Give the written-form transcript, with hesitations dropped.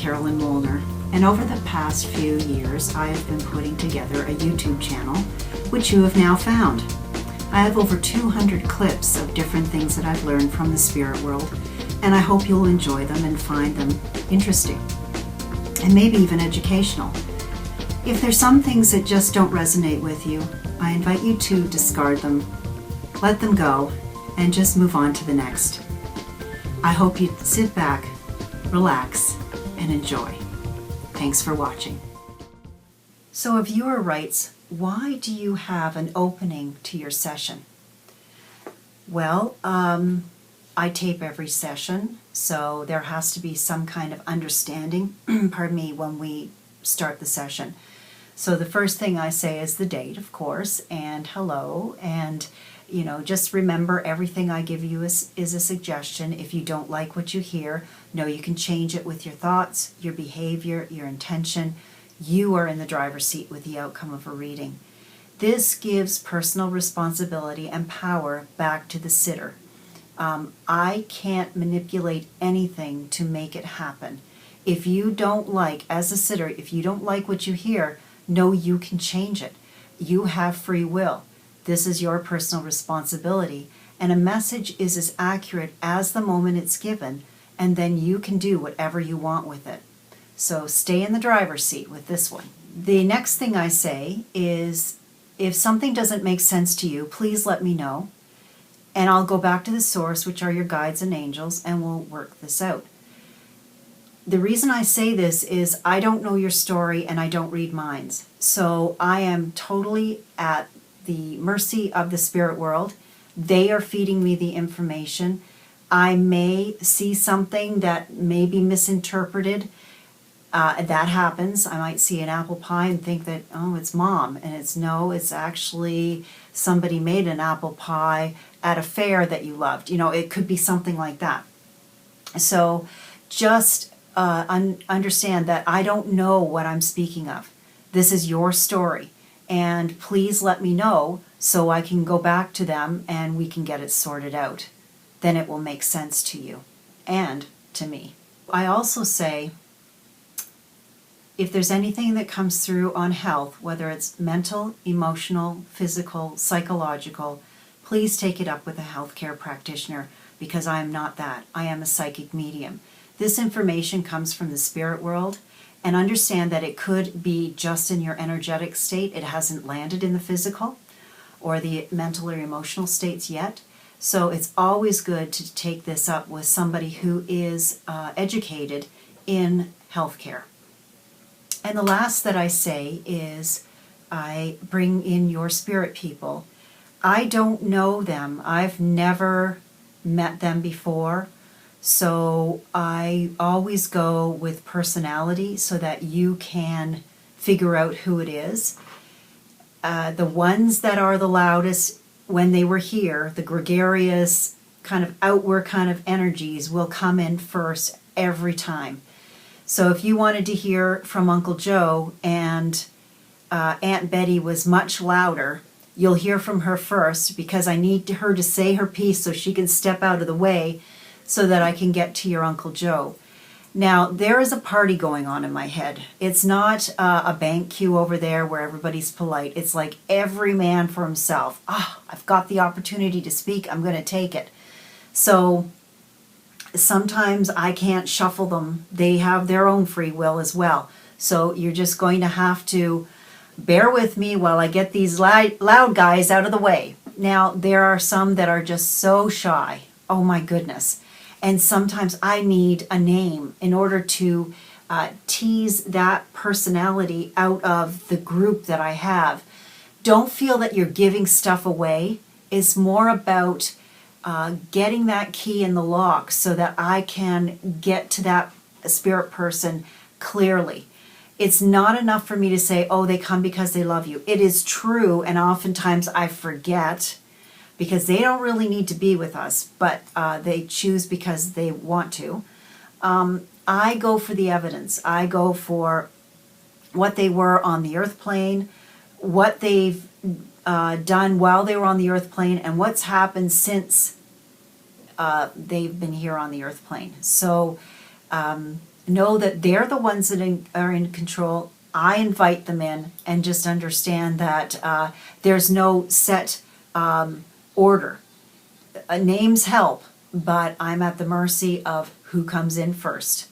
Carolyn Molnar, and over the past few years I have been putting together a YouTube channel, which you have now found. I have over 200 clips of different things that I've learned from the spirit world, and I hope you'll enjoy them and find them interesting, and maybe even educational. If there's some things that just don't resonate with you, I invite you to discard them, let them go, and just move on to the next. I hope you sit back, relax, and enjoy. Thanks for watching. So a viewer writes, why do you have an opening to your session? Well, I tape every session, so there has to be some kind of understanding, pardon me, when we start the session. So the first thing I say is the date, of course, and hello, and just remember everything I give you is a suggestion. If you don't like what you hear, know you can change it with your thoughts, your behavior, your intention. You are in the driver's seat with the outcome of a reading. This gives personal responsibility and power back to the sitter. I can't manipulate anything to make it happen. If you don't like, as a sitter, if you don't like what you hear, know you can change it. You have free will. This is your personal responsibility, and a message is as accurate as the moment it's given, and then you can do whatever you want with it. So stay in the driver's seat with this one. The next thing I say is, if something doesn't make sense to you, please let me know, and I'll go back to the source, which are your guides and angels, and we'll work this out. The reason I say this is I don't know your story and I don't read minds. So I am totally at the mercy of the spirit world. They are feeding me the information. I may see something that may be misinterpreted. That happens. I might see an apple pie and think that, oh, it's mom. And it's actually somebody made an apple pie at a fair that you loved. It could be something like that. So just understand that I don't know what I'm speaking of. This is your story. And please let me know so I can go back to them and we can get it sorted out. Then it will make sense to you and to me. I also say, if there's anything that comes through on health, whether it's mental, emotional, physical, psychological, please take it up with a healthcare practitioner, because I am not that. I am a psychic medium. This information comes from the spirit world, and understand that it could be just in your energetic state. It hasn't landed in the physical or the mental or emotional states yet. So it's always good to take this up with somebody who is educated in healthcare. And the last that I say is, I bring in your spirit people. I don't know them. I've never met them before. So I always go with personality so that you can figure out who it is. The ones that are the loudest when they were here, the gregarious kind of outward kind of energies, will come in first every time. So if you wanted to hear from Uncle Joe and Aunt Betty was much louder, you'll hear from her first, because I need her to say her piece so she can step out of the way so that I can get to your Uncle Joe. Now, there is a party going on in my head. It's not a bank queue over there where everybody's polite. It's like every man for himself. I've got the opportunity to speak. I'm going to take it. So sometimes I can't shuffle them. They have their own free will as well. So you're just going to have to bear with me while I get these loud guys out of the way. Now, there are some that are just so shy. Oh my goodness. And sometimes I need a name in order to tease that personality out of the group that I have. Don't feel that you're giving stuff away. It's more about getting that key in the lock so that I can get to that spirit person clearly. It's not enough for me to say, oh, they come because they love you. It is true, and oftentimes I forget, because they don't really need to be with us, but they choose because they want to. I go for the evidence. I go for what they were on the earth plane, what they've done while they were on the earth plane, and what's happened since they've been here on the earth plane. So know that they're the ones that are in control. I invite them in, and just understand that there's no set order. Names help, but I'm at the mercy of who comes in first.